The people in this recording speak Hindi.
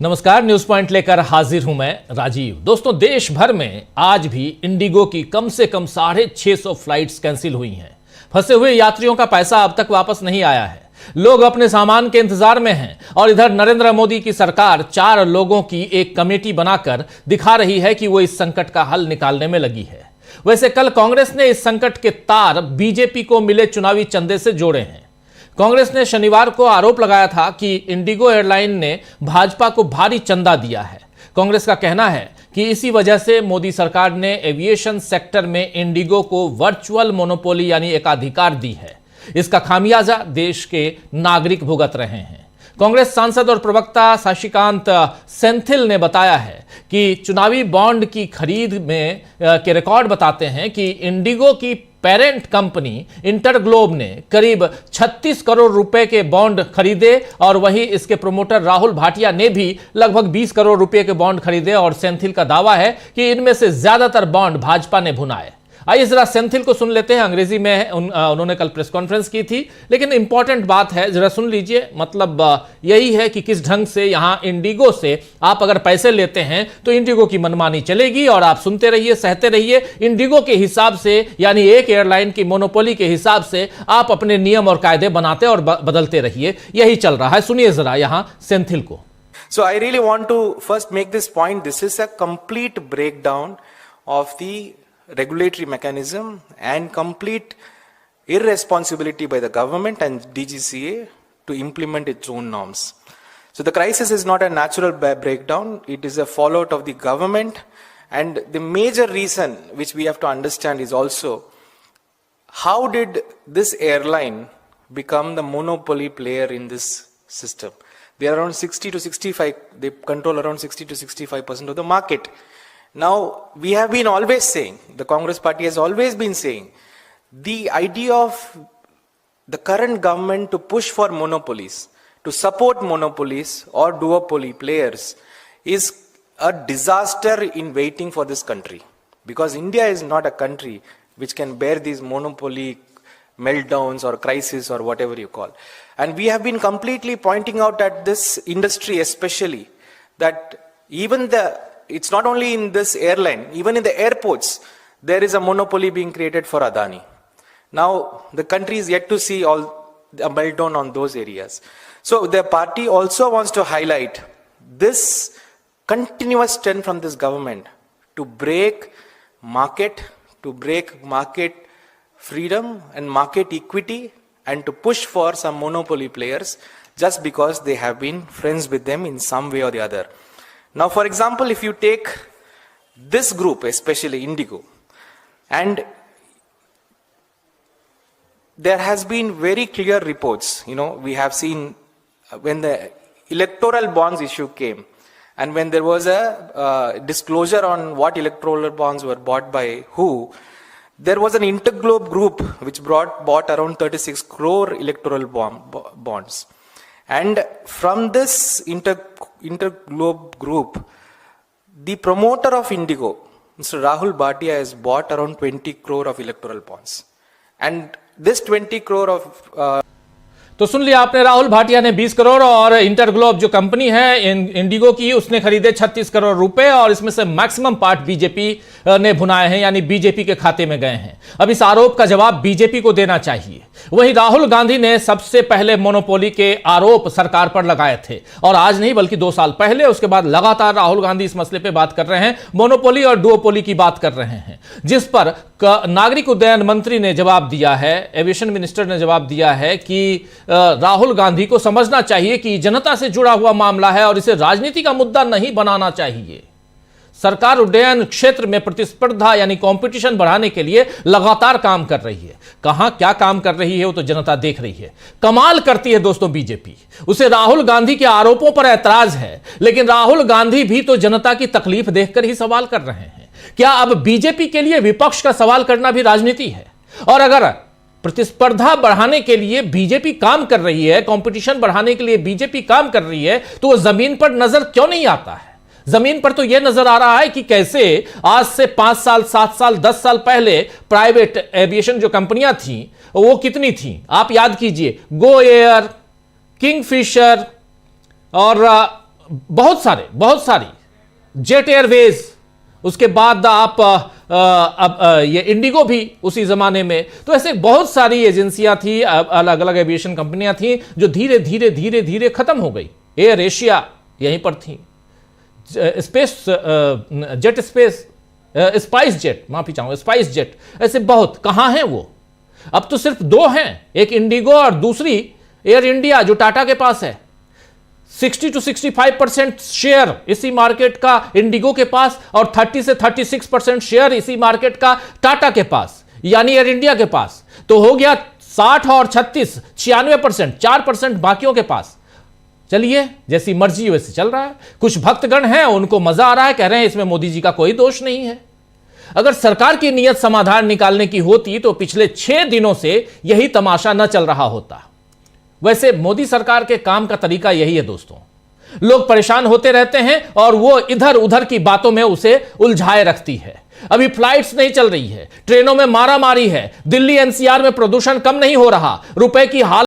नमस्कार, न्यूज पॉइंट लेकर हाजिर हूं मैं राजीव। दोस्तों, देश भर में आज भी इंडिगो की कम से कम 650 फ्लाइट्स कैंसिल हुई हैं। फंसे हुए यात्रियों का पैसा अब तक वापस नहीं आया है। लोग अपने सामान के इंतजार में हैं और इधर नरेंद्र मोदी की सरकार 4 लोगों की एक कमेटी बनाकर दिखा रही है कि वो इस संकट का हल निकालने में लगी है। वैसे कल कांग्रेस ने इस संकट के तार बीजेपी को मिले चुनावी चंदे से जोड़े हैं। कांग्रेस ने शनिवार को आरोप लगाया था कि इंडिगो एयरलाइन ने भाजपा को भारी चंदा दिया है। कांग्रेस का कहना है कि इसी वजह से मोदी सरकार ने एविएशन सेक्टर में इंडिगो को वर्चुअल मोनोपोली यानी एकाधिकार दी है। इसका खामियाजा देश के नागरिक भुगत रहे हैं। कांग्रेस सांसद और प्रवक्ता शशिकांत सेंथिल ने बताया है कि चुनावी बॉन्ड की खरीद में के रिकॉर्ड बताते हैं कि इंडिगो की पेरेंट कंपनी इंटरग्लोब ने करीब 36 करोड़ रुपए के बॉन्ड खरीदे और वहीं इसके प्रमोटर राहुल भाटिया ने भी लगभग 20 करोड़ रुपए के बॉन्ड खरीदे और सेंथिल का दावा है कि इनमें से ज्यादातर बॉन्ड भाजपा ने भुनाए। आइए जरा सेंथिल को सुन लेते हैं। अंग्रेजी में उन्होंने कल प्रेस कॉन्फ्रेंस की थी, लेकिन इंपॉर्टेंट बात है, जरा सुन लीजिए। मतलब यही है कि किस ढंग से यहां इंडिगो से आप अगर पैसे लेते हैं तो इंडिगो की मनमानी चलेगी और आप सुनते रहिए, सहते रहिए। इंडिगो के हिसाब से यानी एक एयरलाइन की मोनोपोली के हिसाब से आप अपने नियम और कायदे बनाते और बदलते रहिए। यही चल रहा है। सुनिए जरा यहां सेंथिल को। So I really want to first make this point. This is a complete breakdown of the regulatory mechanism and complete irresponsibility by the government and DGCA to implement its own norms. So the crisis is not a natural breakdown. It is a fallout of the government, and the major reason which we have to understand is also how did this airline become the monopoly player in this system. They are around 60 to 65, they control around 60 to 65% of the market. Now, we have been always saying, the Congress party has always been saying, the idea of the current government to push for monopolies, to support monopolies or duopoly players is a disaster in waiting for this country. Because India is not a country which can bear these monopoly meltdowns or crisis or whatever you call. And we have been completely pointing out at this industry especially that even it's not only in this airline, even in the airports, there is a monopoly being created for Adani. Now, the country is yet to see all a meltdown on those areas. So, the party also wants to highlight this continuous trend from this government to break market freedom and market equity and to push for some monopoly players just because they have been friends with them in some way or the other. Now, for example, if you take this group, especially Indigo, and there has been very clear reports, we have seen when the electoral bonds issue came and when there was a disclosure on what electoral bonds were bought by who, there was an Interglobe group which bought around 36 crore electoral bonds. And from this Interglobe group, the promoter of Indigo, Mr. Rahul Bhatia, has bought around 20 crore of electoral bonds. And this 20 crore of तो सुन लिया आपने, राहुल भाटिया ने 20 करोड़ और इंटरग्लोब जो कंपनी है इंडिगो की, उसने खरीदे 36 करोड़ रुपए और इसमें से मैक्सिमम पार्ट बीजेपी ने भुनाए हैं, यानी बीजेपी के खाते में गए हैं। अब इस आरोप का जवाब बीजेपी को देना चाहिए। वहीं राहुल गांधी ने सबसे पहले मोनोपोली के आरोप सरकार पर लगाए थे और आज नहीं बल्कि 2 साल पहले। उसके बाद लगातार राहुल गांधी इस मसले पर बात कर रहे हैं, मोनोपोली और डुओपोली की बात कर रहे हैं, जिस पर नागरिक उड्डयन मंत्री ने जवाब दिया है, एविएशन मिनिस्टर ने जवाब दिया है कि राहुल गांधी को समझना चाहिए कि जनता से जुड़ा हुआ मामला है और इसे राजनीति का मुद्दा नहीं बनाना चाहिए। सरकार उड्डयन क्षेत्र में प्रतिस्पर्धा यानी कंपटीशन बढ़ाने के लिए लगातार काम कर रही है। कहां क्या काम कर रही है वो तो जनता देख रही है। कमाल करती है दोस्तों बीजेपी। उसे राहुल गांधी के आरोपों पर ऐतराज है, लेकिन राहुल गांधी भी तो जनता की तकलीफ देखकर ही सवाल कर रहे हैं। क्या अब बीजेपी के लिए विपक्ष का सवाल करना भी राजनीति है? और अगर प्रतिस्पर्धा बढ़ाने के लिए बीजेपी काम कर रही है, कंपटीशन बढ़ाने के लिए बीजेपी काम कर रही है, तो वो जमीन पर नजर क्यों नहीं आता है? जमीन पर तो यह नजर आ रहा है कि कैसे आज से 5 साल 7 साल 10 साल पहले प्राइवेट एविएशन जो कंपनियां थी वो कितनी थी आप याद कीजिए। गो एयर, किंगफिशर और बहुत सारी जेट एयरवेज, उसके बाद आप ये इंडिगो भी उसी जमाने में, तो ऐसे बहुत सारी एजेंसियां थी, अलग अलग एविएशन कंपनियां थी जो धीरे धीरे धीरे धीरे खत्म हो गई। एयर एशिया यहीं पर थी, space jet space spice jet, माफी चाहूंगा, स्पाइस जेट, ऐसे बहुत, कहां हैं वो? अब तो सिर्फ दो हैं, एक इंडिगो और दूसरी एयर इंडिया जो टाटा के पास है। 60 to 65% शेयर इसी मार्केट का इंडिगो के पास और 30 से 36% शेयर इसी मार्केट का टाटा के पास, यानी एयर इंडिया के पास। तो हो गया 60 और 36, 96%, 4% बाकियों के पास। चलिए, जैसी मर्जी वैसे चल रहा है। कुछ भक्तगण हैं, उनको मजा आ रहा है, कह रहे हैं इसमें मोदी जी का कोई दोष नहीं है। अगर सरकार की नीयत समाधान निकालने की होती तो पिछले 6 दिनों से यही तमाशा न चल रहा होता। वैसे मोदी सरकार के काम का तरीका यही है दोस्तों, लोग परेशान होते रहते हैं और वो इधर उधर की बातों में उसे उलझाए रखती है। अभी फ्लाइट्स नहीं चल रही है, ट्रेनों में मारामारी है, दिल्ली एनसीआर में प्रदूषण कम नहीं हो रहा, रुपए की हालत